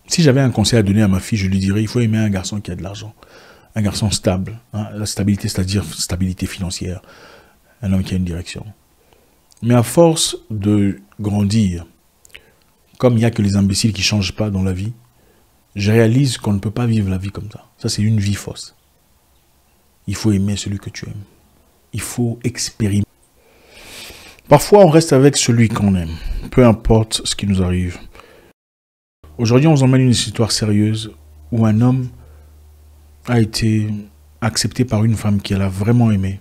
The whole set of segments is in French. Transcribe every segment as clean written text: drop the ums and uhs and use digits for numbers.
Si j'avais un conseil à donner à ma fille, je lui dirais, il faut aimer un garçon qui a de l'argent. Un garçon stable. Hein, la stabilité, c'est-à-dire stabilité financière. Un homme qui a une direction. Mais à force de grandir, comme il n'y a que les imbéciles qui ne changent pas dans la vie, je réalise qu'on ne peut pas vivre la vie comme ça. Ça, c'est une vie fausse. Il faut aimer celui que tu aimes. Il faut expérimenter. Parfois, on reste avec celui qu'on aime, peu importe ce qui nous arrive. Aujourd'hui, on vous emmène une histoire sérieuse où un homme a été accepté par une femme qu'elle a vraiment aimée.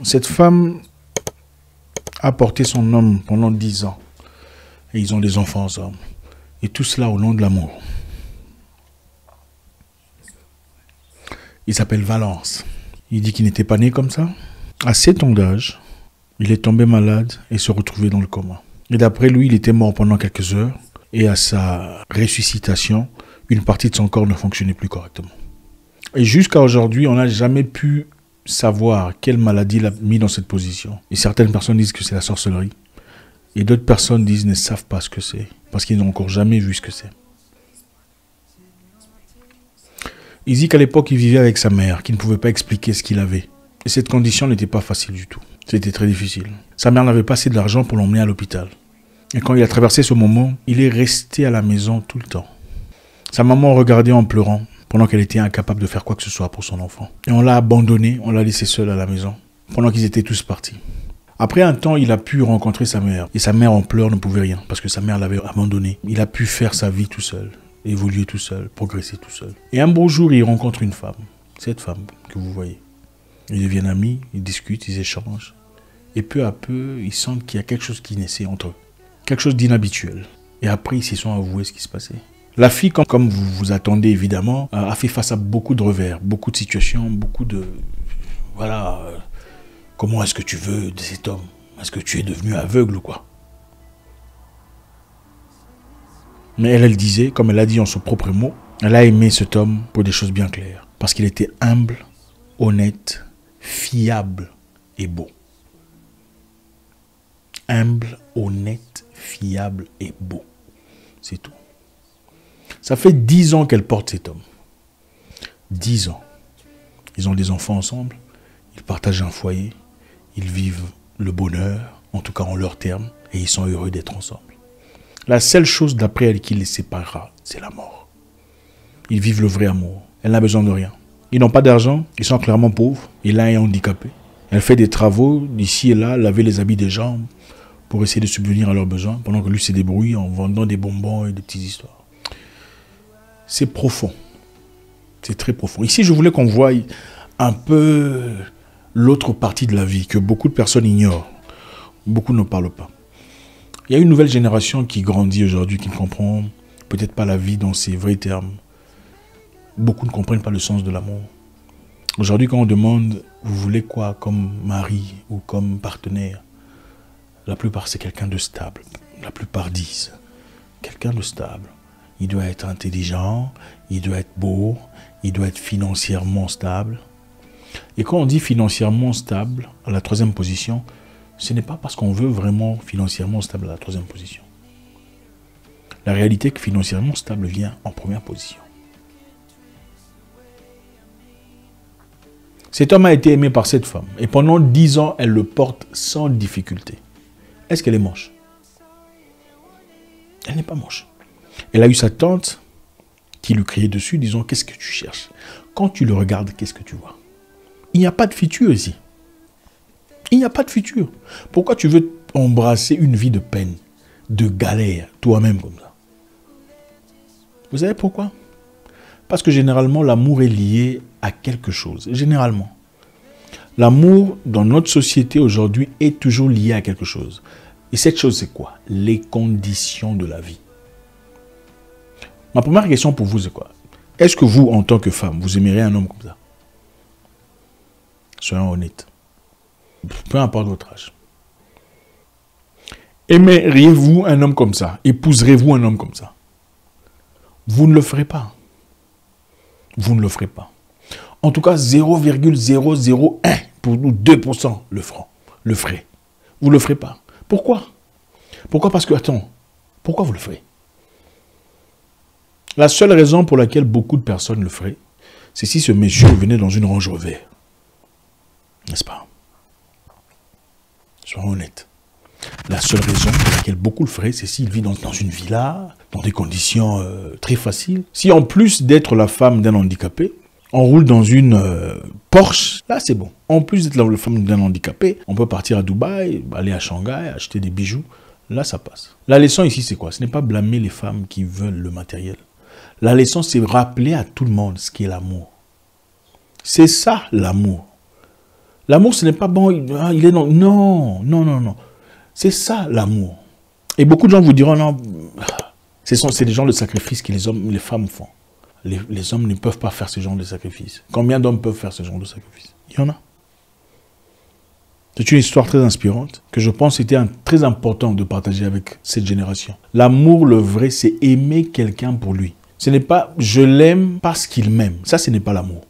Cette femme a porté son homme pendant 10 ans. Et ils ont des enfants ensemble. Et tout cela au nom de l'amour. Il s'appelle Valence. Il dit qu'il n'était pas né comme ça. À 7 ans d'âge, il est tombé malade et se retrouvait dans le coma. Et d'après lui, il était mort pendant quelques heures. Et à sa ressuscitation, une partie de son corps ne fonctionnait plus correctement. Et jusqu'à aujourd'hui, on n'a jamais pu savoir quelle maladie l'a mis dans cette position. Et certaines personnes disent que c'est la sorcellerie. Et d'autres personnes disent ne savent pas ce que c'est. Parce qu'ils n'ont encore jamais vu ce que c'est. Il dit qu'à l'époque, il vivait avec sa mère, qui ne pouvait pas expliquer ce qu'il avait. Et cette condition n'était pas facile du tout. C'était très difficile. Sa mère n'avait pas assez d'argent pour l'emmener à l'hôpital. Et quand il a traversé ce moment, il est resté à la maison tout le temps. Sa maman regardait en pleurant, pendant qu'elle était incapable de faire quoi que ce soit pour son enfant. Et on l'a abandonné, on l'a laissé seul à la maison, pendant qu'ils étaient tous partis. Après un temps, il a pu rencontrer sa mère. Et sa mère en pleurs ne pouvait rien, parce que sa mère l'avait abandonné. Il a pu faire sa vie tout seul, évoluer tout seul, progresser tout seul. Et un beau jour, il rencontre une femme. Cette femme que vous voyez. Ils deviennent amis, ils discutent, ils échangent. Et peu à peu, ils sentent qu'il y a quelque chose qui naissait entre eux. Quelque chose d'inhabituel. Et après, ils s'y sont avoués ce qui se passait. La fille, comme vous vous attendez évidemment, a fait face à beaucoup de revers, beaucoup de situations, beaucoup de... Voilà... Comment est-ce que tu veux de cet homme? Est-ce que tu es devenu aveugle ou quoi? Mais elle disait, comme elle a dit en son propre mot, elle a aimé cet homme pour des choses bien claires. Parce qu'il était humble, honnête, fiable et beau. Humble, honnête, fiable et beau. C'est tout. Ça fait 10 ans qu'elle porte cet homme. 10 ans. Ils ont des enfants ensemble. Ils partagent un foyer. Ils vivent le bonheur, en tout cas en leurs termes, et ils sont heureux d'être ensemble. La seule chose d'après elle qui les séparera, c'est la mort. Ils vivent le vrai amour. Elle n'a besoin de rien. Ils n'ont pas d'argent, ils sont clairement pauvres, et l'un est handicapé. Elle fait des travaux d'ici et là, laver les habits des gens pour essayer de subvenir à leurs besoins, pendant que lui se débrouille en vendant des bonbons et des petites histoires. C'est profond. C'est très profond. Ici, je voulais qu'on voie un peu l'autre partie de la vie que beaucoup de personnes ignorent. Beaucoup ne parlent pas. Il y a une nouvelle génération qui grandit aujourd'hui, qui ne comprend peut-être pas la vie dans ses vrais termes. Beaucoup ne comprennent pas le sens de l'amour. Aujourd'hui, quand on demande, vous voulez quoi comme mari ou comme partenaire? La plupart, c'est quelqu'un de stable. La plupart disent, quelqu'un de stable. Il doit être intelligent, il doit être beau, il doit être financièrement stable. Et quand on dit financièrement stable, à la 3e position, ce n'est pas parce qu'on veut vraiment financièrement stable à la 3e position. La réalité est que financièrement stable vient en 1re position. Cet homme a été aimé par cette femme. Et pendant 10 ans, elle le porte sans difficulté. Est-ce qu'elle est moche? Elle n'est pas moche. Elle a eu sa tante qui lui criait dessus, disant, qu'est-ce que tu cherches? Quand tu le regardes, qu'est-ce que tu vois? Il n'y a pas de futur ici. Il n'y a pas de futur. Pourquoi tu veux embrasser une vie de peine, de galère, toi-même comme ça? Vous savez pourquoi? Parce que généralement, l'amour est lié à quelque chose. Généralement. L'amour, dans notre société aujourd'hui, est toujours lié à quelque chose. Et cette chose, c'est quoi? Les conditions de la vie. Ma première question pour vous, c'est quoi? Est-ce que vous, en tant que femme, vous aimeriez un homme comme ça? Soyons honnêtes. Peu importe votre âge. Aimeriez-vous un homme comme ça? Épouserez-vous un homme comme ça? Vous ne le ferez pas. Vous ne le ferez pas. En tout cas, 0,001 pour nous, 2% le ferait. Vous ne le ferez pas. Pourquoi? Pourquoi? Parce que, attends, pourquoi vous le ferez? La seule raison pour laquelle beaucoup de personnes le feraient, c'est si ce monsieur venait dans une Range Rover. N'est-ce pas? Soyons honnêtes. La seule raison pour laquelle beaucoup le feraient, c'est s'il vit dans une villa, dans des conditions très faciles. Si en plus d'être la femme d'un handicapé, on roule dans une Porsche, là c'est bon. En plus d'être la femme d'un handicapé, on peut partir à Dubaï, aller à Shanghai, acheter des bijoux. Là ça passe. La leçon ici c'est quoi? Ce n'est pas blâmer les femmes qui veulent le matériel. La leçon c'est rappeler à tout le monde ce qu'est l'amour. C'est ça l'amour. L'amour ce n'est pas bon, il est non, non, non, non, non. C'est ça l'amour. Et beaucoup de gens vous diront non, c'est des gens de sacrifice que les femmes font. Les hommes ne peuvent pas faire ce genre de sacrifice. Combien d'hommes peuvent faire ce genre de sacrifice? Il y en a. C'est une histoire très inspirante que je pense était très important de partager avec cette génération. L'amour, le vrai, c'est aimer quelqu'un pour lui. Ce n'est pas « je l'aime parce qu'il m'aime ». Ça, ce n'est pas l'amour.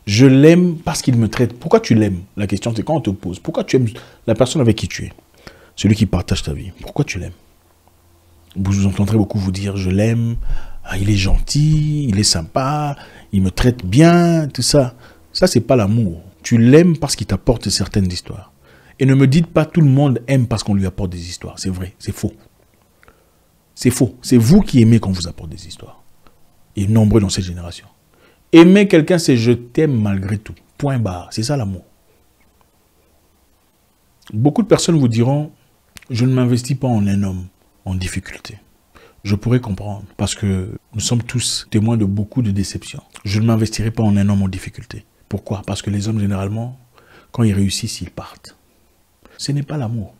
Je l'aime parce qu'il me traite. Pourquoi tu l'aimes? La question, c'est quand on te pose. Pourquoi tu aimes la personne avec qui tu es? Celui qui partage ta vie. Pourquoi tu l'aimes? Vous entendrez beaucoup vous dire « je l'aime ». Ah, il est gentil, il est sympa, il me traite bien, tout ça. Ça, c'est pas l'amour. Tu l'aimes parce qu'il t'apporte certaines histoires. Et ne me dites pas tout le monde aime parce qu'on lui apporte des histoires. C'est vrai, c'est faux. C'est faux. C'est vous qui aimez qu'on vous apporte des histoires. Et nombreux dans cette génération. Aimer quelqu'un, c'est je t'aime malgré tout. Point barre. C'est ça l'amour. Beaucoup de personnes vous diront, je ne m'investis pas en un homme en difficulté. Je pourrais comprendre, parce que nous sommes tous témoins de beaucoup de déceptions. Je ne m'investirai pas en un homme en difficulté. Pourquoi? Parce que les hommes, généralement, quand ils réussissent, ils partent. Ce n'est pas l'amour.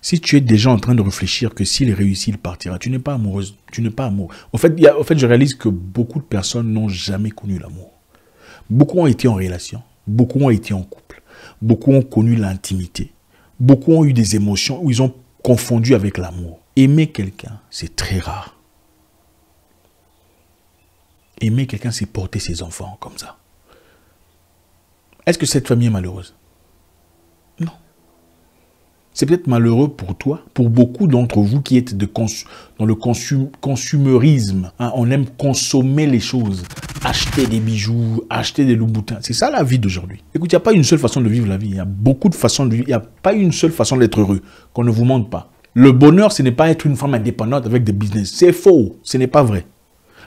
Si tu es déjà en train de réfléchir que s'il réussit, il partira, tu n'es pas amoureuse, tu n'es pas amoureux. En fait, je réalise que beaucoup de personnes n'ont jamais connu l'amour. Beaucoup ont été en relation, beaucoup ont été en couple, beaucoup ont connu l'intimité, beaucoup ont eu des émotions où ils ont confondu avec l'amour. Aimer quelqu'un, c'est très rare. Aimer quelqu'un, c'est porter ses enfants comme ça. Est-ce que cette famille est malheureuse? Non. C'est peut-être malheureux pour toi, pour beaucoup d'entre vous qui êtes dans le consumérisme. Hein, on aime consommer les choses, acheter des bijoux, acheter des loups-boutins. C'est ça la vie d'aujourd'hui. Écoute, il n'y a pas une seule façon de vivre la vie. Il y a beaucoup de façons de vivre. Il n'y a pas une seule façon d'être heureux, qu'on ne vous montre pas. Le bonheur, ce n'est pas être une femme indépendante avec des business. C'est faux. Ce n'est pas vrai.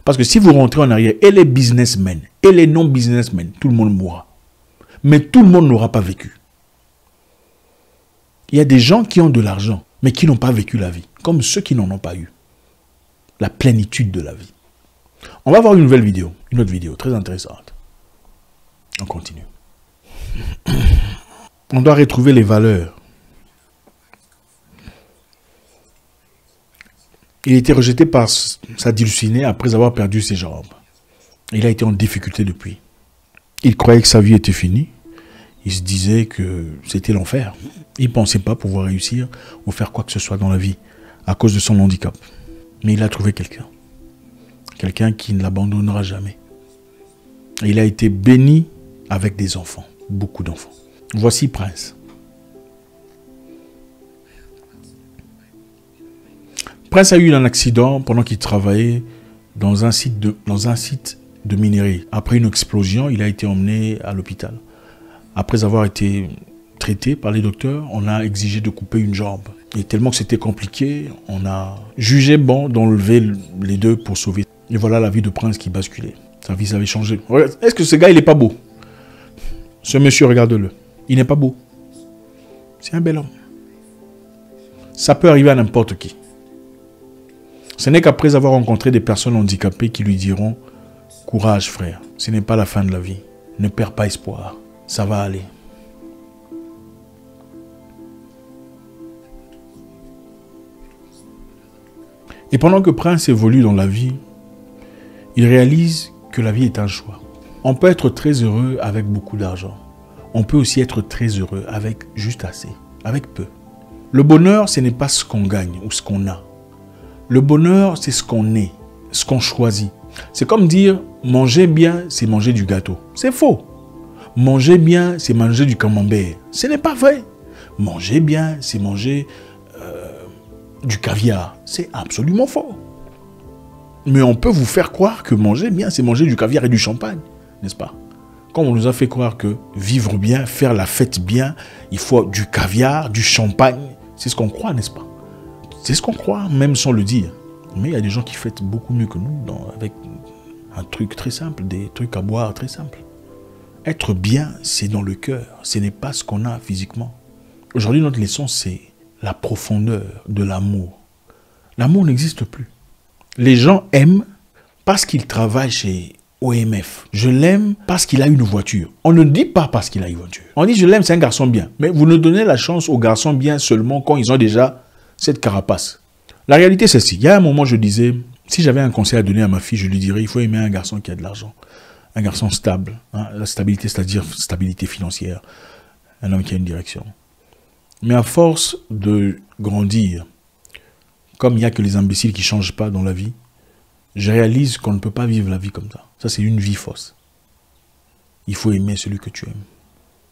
Parce que si vous rentrez en arrière, et les businessmen, et les non-businessmen, tout le monde mourra. Mais tout le monde n'aura pas vécu. Il y a des gens qui ont de l'argent, mais qui n'ont pas vécu la vie. Comme ceux qui n'en ont pas eu. La plénitude de la vie. On va voir une nouvelle vidéo. Une autre vidéo très intéressante. On continue. On doit retrouver les valeurs. Il a été rejeté par sa dulcinée après avoir perdu ses jambes. Il a été en difficulté depuis. Il croyait que sa vie était finie. Il se disait que c'était l'enfer. Il ne pensait pas pouvoir réussir ou faire quoi que ce soit dans la vie à cause de son handicap. Mais il a trouvé quelqu'un. Quelqu'un qui ne l'abandonnera jamais. Et il a été béni avec des enfants. Beaucoup d'enfants. Voici Prince. Prince a eu un accident pendant qu'il travaillait dans un site de minerai. Après une explosion, il a été emmené à l'hôpital. Après avoir été traité par les docteurs, on a exigé de couper une jambe. Et tellement que c'était compliqué, on a jugé bon d'enlever les deux pour sauver. Et voilà la vie de Prince qui basculait. Sa vie avait changé. Est-ce que ce gars, il n'est pas beau? Ce monsieur, regarde-le. Il n'est pas beau. C'est un bel homme. Ça peut arriver à n'importe qui. Ce n'est qu'après avoir rencontré des personnes handicapées qui lui diront « Courage frère, ce n'est pas la fin de la vie. Ne perds pas espoir. Ça va aller. » Et pendant que Prince évolue dans la vie, il réalise que la vie est un choix. On peut être très heureux avec beaucoup d'argent. On peut aussi être très heureux avec juste assez, avec peu. Le bonheur, ce n'est pas ce qu'on gagne ou ce qu'on a. Le bonheur, c'est ce qu'on est, ce qu'on choisit. C'est comme dire, manger bien, c'est manger du gâteau. C'est faux. Manger bien, c'est manger du camembert. Ce n'est pas vrai. Manger bien, c'est manger du caviar. C'est absolument faux. Mais on peut vous faire croire que manger bien, c'est manger du caviar et du champagne, n'est-ce pas? Quand on nous a fait croire que vivre bien, faire la fête bien, il faut du caviar, du champagne. C'est ce qu'on croit, n'est-ce pas? C'est ce qu'on croit, même sans le dire. Mais il y a des gens qui fêtent beaucoup mieux que nous, avec un truc très simple, des trucs à boire très simples. Être bien, c'est dans le cœur. Ce n'est pas ce qu'on a physiquement. Aujourd'hui, notre leçon, c'est la profondeur de l'amour. L'amour n'existe plus. Les gens aiment parce qu'ils travaillent chez OMF. Je l'aime parce qu'il a une voiture. On ne dit pas parce qu'il a une voiture. On dit je l'aime, c'est un garçon bien. Mais vous ne donnez la chance aux garçons bien seulement quand ils ont déjà cette carapace. La réalité, c'est celle-ci. Il y a un moment, je disais, si j'avais un conseil à donner à ma fille, je lui dirais, il faut aimer un garçon qui a de l'argent. Un garçon stable. Hein, la stabilité, c'est-à-dire stabilité financière. Un homme qui a une direction. Mais à force de grandir, comme il n'y a que les imbéciles qui ne changent pas dans la vie, je réalise qu'on ne peut pas vivre la vie comme ça. Ça, c'est une vie fausse. Il faut aimer celui que tu aimes.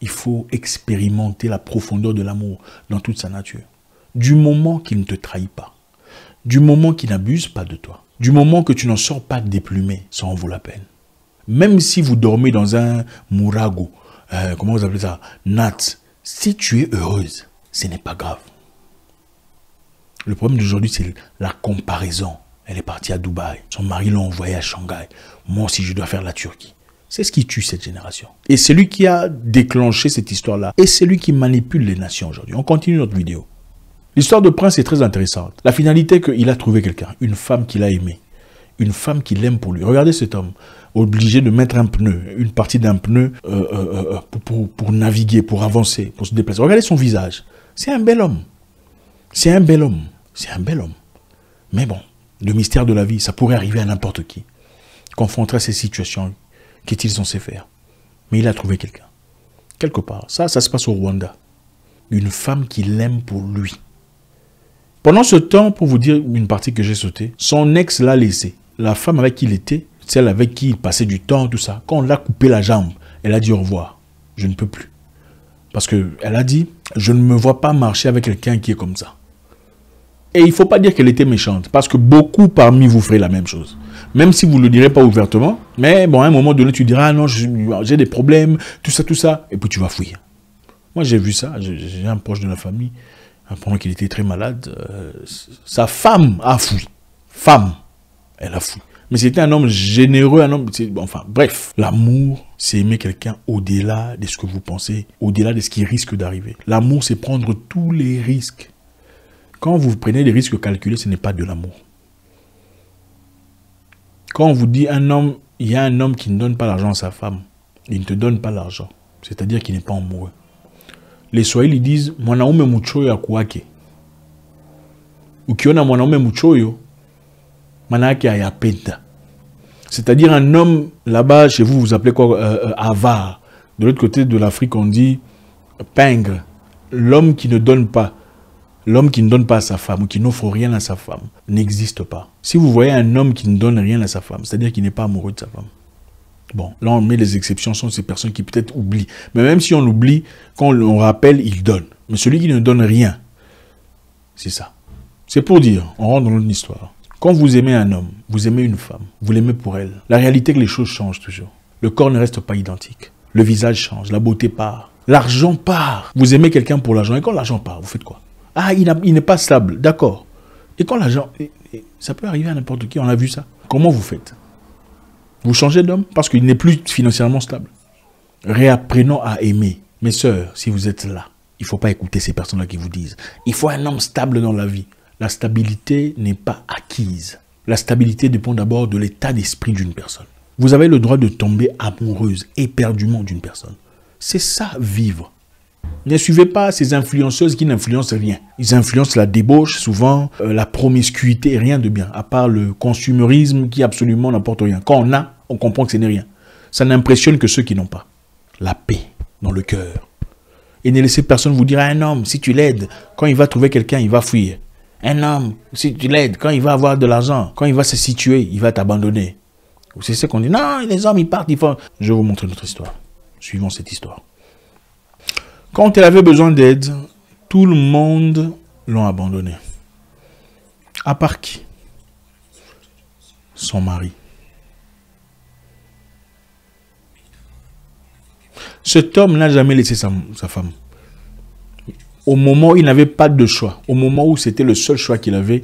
Il faut expérimenter la profondeur de l'amour dans toute sa nature. Du moment qu'il ne te trahit pas. Du moment qu'il n'abuse pas de toi. Du moment que tu n'en sors pas déplumé, ça en vaut la peine. Même si vous dormez dans un mourago, comment vous appelez ça, Nat, si tu es heureuse, ce n'est pas grave. Le problème d'aujourd'hui, c'est la comparaison. Elle est partie à Dubaï. Son mari l'a envoyé à Shanghai. Moi aussi, je dois faire la Turquie. C'est ce qui tue cette génération. Et c'est lui qui a déclenché cette histoire-là. Et c'est lui qui manipule les nations aujourd'hui. On continue notre vidéo. L'histoire de Prince est très intéressante. La finalité, qu'il a trouvé quelqu'un. Une femme qu'il a aimée. Une femme qu'il aime pour lui. Regardez cet homme. Obligé de mettre un pneu. Une partie d'un pneu pour naviguer, pour avancer, pour se déplacer. Regardez son visage. C'est un bel homme. C'est un bel homme. C'est un bel homme. Mais bon, le mystère de la vie, ça pourrait arriver à n'importe qui. Confronté à ces situations, qu'est-il censé faire? Mais il a trouvé quelqu'un. Quelque part. Ça se passe au Rwanda. Une femme qu'il aime pour lui. Pendant ce temps, pour vous dire une partie que j'ai sautée, son ex l'a laissé. La femme avec qui il était, celle avec qui il passait du temps, tout ça, quand on l'a coupé la jambe, elle a dit au revoir. Je ne peux plus. Parce qu'elle a dit, je ne me vois pas marcher avec quelqu'un qui est comme ça. Et il ne faut pas dire qu'elle était méchante, parce que beaucoup parmi vous feraient la même chose. Même si vous ne le direz pas ouvertement, mais bon, à un moment donné, tu diras, ah non, j'ai des problèmes, tout ça, et puis tu vas fuir. Moi, j'ai vu ça, j'ai un proche de la famille, pendant qu'il était très malade, sa femme a fui. Femme, elle a fui. Mais c'était un homme généreux, un homme... Enfin, bref. L'amour, c'est aimer quelqu'un au-delà de ce que vous pensez, au-delà de ce qui risque d'arriver. L'amour, c'est prendre tous les risques. Quand vous prenez des risques calculés, ce n'est pas de l'amour. Quand on vous dit un homme, il y a un homme qui ne donne pas l'argent à sa femme, il ne te donne pas l'argent. C'est-à-dire qu'il n'est pas amoureux. Les Swahili disent, mwanaume muchoyo akuwake. Ukiona mwanaume muchoyo, manake ayapenda. C'est-à-dire un homme, là-bas, chez vous, vous appelez quoi? Avare. De l'autre côté de l'Afrique, on dit pingre. L'homme qui ne donne pas. L'homme qui ne donne pas à sa femme ou qui n'offre rien à sa femme n'existe pas. Si vous voyez un homme qui ne donne rien à sa femme, c'est-à-dire qu'il n'est pas amoureux de sa femme. Bon, là on met les exceptions, sont ces personnes qui peut-être oublient. Mais même si on oublie, quand on rappelle, il donne. Mais celui qui ne donne rien, c'est ça. C'est pour dire, on rentre dans notre histoire. Quand vous aimez un homme, vous aimez une femme, vous l'aimez pour elle. La réalité est que les choses changent toujours. Le corps ne reste pas identique. Le visage change, la beauté part. L'argent part. Vous aimez quelqu'un pour l'argent. Et quand l'argent part, vous faites quoi? Ah, il n'est pas stable, d'accord. Et quand l'argent... Ça peut arriver à n'importe qui, on a vu ça. Comment vous faites? Vous changez d'homme parce qu'il n'est plus financièrement stable. Réapprenons à aimer. Mes sœurs, si vous êtes là, il ne faut pas écouter ces personnes-là qui vous disent « Il faut un homme stable dans la vie ». La stabilité n'est pas acquise. La stabilité dépend d'abord de l'état d'esprit d'une personne. Vous avez le droit de tomber amoureuse éperdument d'une personne. C'est ça, vivre. Ne suivez pas ces influenceuses qui n'influencent rien. Ils influencent la débauche, souvent, la promiscuité, rien de bien, à part le consumérisme qui absolument n'apporte rien. Quand on a, on comprend que ce n'est rien. Ça n'impressionne que ceux qui n'ont pas. La paix dans le cœur. Et ne laissez personne vous dire, un homme, si tu l'aides, quand il va trouver quelqu'un, il va fuir. Un homme, si tu l'aides, quand il va avoir de l'argent, quand il va se situer, il va t'abandonner. C'est ce qu'on dit. Non, les hommes, ils partent, ils font... Je vais vous montrer notre histoire. Suivons cette histoire. Quand elle avait besoin d'aide, tout le monde l'ont abandonné. À part qui? son mari. Cet homme n'a jamais laissé sa femme. Au moment où il n'avait pas de choix, au moment où c'était le seul choix qu'il avait,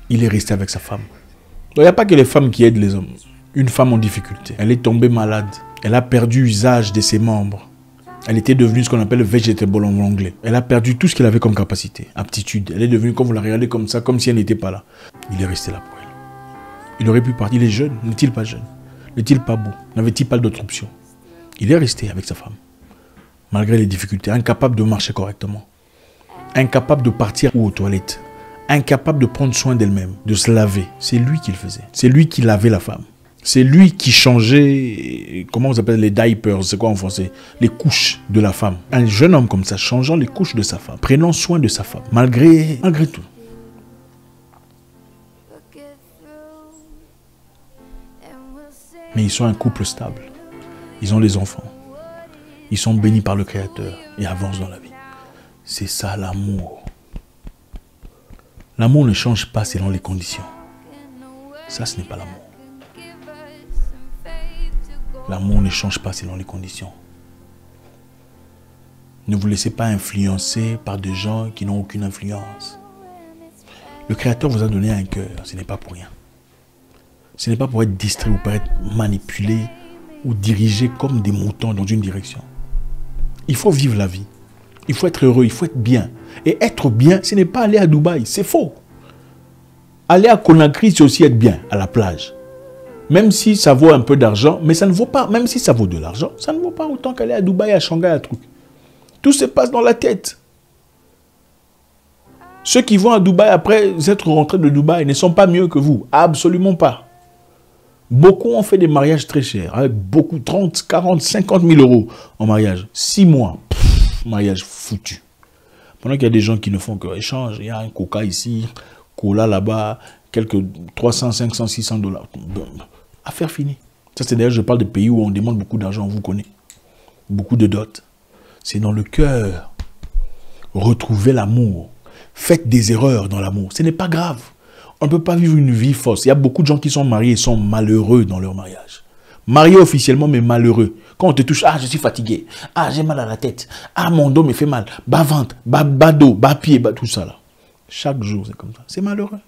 il est resté avec sa femme. Il n'y a pas que les femmes qui aident les hommes. Une femme en difficulté, elle est tombée malade. Elle a perdu usage de ses membres. Elle était devenue ce qu'on appelle vegetable en anglais. Elle a perdu tout ce qu'elle avait comme capacité, aptitude. Elle est devenue, quand vous la regardez comme ça, comme si elle n'était pas là. Il est resté là pour elle. Il aurait pu partir. Il est jeune. N'est-il pas jeune? N'est-il pas beau? N'avait-il pas d'autre option? Il est resté avec sa femme. Malgré les difficultés, incapable de marcher correctement. Incapable de partir ou aux toilettes. Incapable de prendre soin d'elle-même, de se laver. C'est lui qui le faisait. C'est lui qui lavait la femme. C'est lui qui changeait, comment on appelle les diapers, c'est quoi en français? Les couches de la femme. Un jeune homme comme ça, changeant les couches de sa femme, prenant soin de sa femme, malgré tout. Mais ils sont un couple stable. Ils ont des enfants. Ils sont bénis par le Créateur et avancent dans la vie. C'est ça l'amour. L'amour ne change pas selon les conditions. Ça, ce n'est pas l'amour. L'amour ne change pas selon les conditions. Ne vous laissez pas influencer par des gens qui n'ont aucune influence. Le Créateur vous a donné un cœur, ce n'est pas pour rien. Ce n'est pas pour être distrait ou pour être manipulé ou dirigé comme des moutons dans une direction. Il faut vivre la vie. Il faut être heureux, il faut être bien. Et être bien, ce n'est pas aller à Dubaï, c'est faux. Aller à Conakry, c'est aussi être bien, à la plage. Même si ça vaut un peu d'argent, mais ça ne vaut pas, même si ça vaut de l'argent, ça ne vaut pas autant qu'aller à Dubaï, à Shanghai, à truc. Tout se passe dans la tête. Ceux qui vont à Dubaï après être rentrés de Dubaï ne sont pas mieux que vous. Absolument pas. Beaucoup ont fait des mariages très chers, avec beaucoup, 30, 40, 50 000 euros en mariage. 6 mois, mariage foutu. Pendant qu'il y a des gens qui ne font que échange, il y a un coca ici, cola là-bas, quelques 300, 500, 600 dollars. Affaire finie. Ça, c'est d'ailleurs, je parle de pays où on demande beaucoup d'argent, on vous connaît. Beaucoup de dot. C'est dans le cœur. Retrouvez l'amour. Faites des erreurs dans l'amour. Ce n'est pas grave. On ne peut pas vivre une vie fausse. Il y a beaucoup de gens qui sont mariés et sont malheureux dans leur mariage. Mariés officiellement, mais malheureux. Quand on te touche, ah, je suis fatigué. Ah, j'ai mal à la tête. Ah, mon dos me fait mal. Bas ventre, bas dos, bas pied, bas tout ça là. Chaque jour, c'est comme ça. C'est malheureux.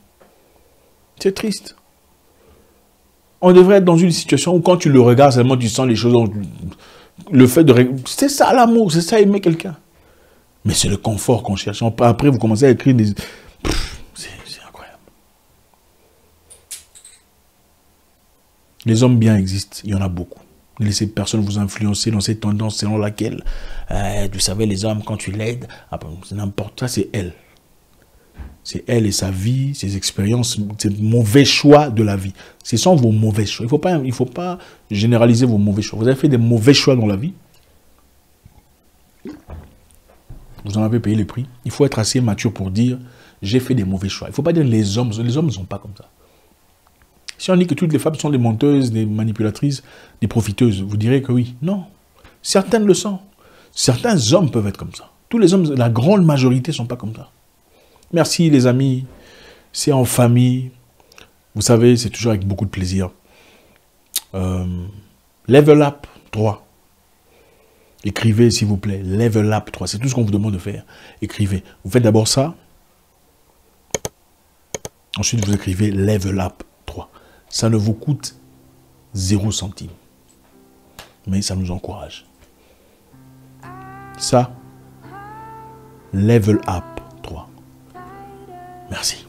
C'est triste. On devrait être dans une situation où quand tu le regardes, seulement tu sens les choses. Le fait de... C'est ça l'amour, c'est ça aimer quelqu'un. Mais c'est le confort qu'on cherche. Après, vous commencez à écrire des... C'est incroyable. Les hommes bien existent, il y en a beaucoup. Ne laissez personne vous influencer dans cette tendance selon laquelle, vous savez, les hommes, quand tu l'aides, c'est n'importe quoi, c'est elle. C'est elle et sa vie, ses expériences, ses mauvais choix de la vie. Ce sont vos mauvais choix. Il faut pas généraliser vos mauvais choix. Vous avez fait des mauvais choix dans la vie. Vous en avez payé le prix. Il faut être assez mature pour dire, j'ai fait des mauvais choix. Il ne faut pas dire les hommes ne sont pas comme ça. Si on dit que toutes les femmes sont des menteuses, des manipulatrices, des profiteuses, vous direz que oui. Non. Certaines le sont. Certains hommes peuvent être comme ça. Tous les hommes, la grande majorité ne sont pas comme ça. Merci les amis, c'est en famille, vous savez, c'est toujours avec beaucoup de plaisir. Level Up 3. Écrivez s'il vous plaît, Level Up 3, c'est tout ce qu'on vous demande de faire. Écrivez. Vous faites d'abord ça. Ensuite vous écrivez Level Up 3. Ça ne vous coûte 0 centime. Mais ça nous encourage. Ça, Level Up 3. Merci.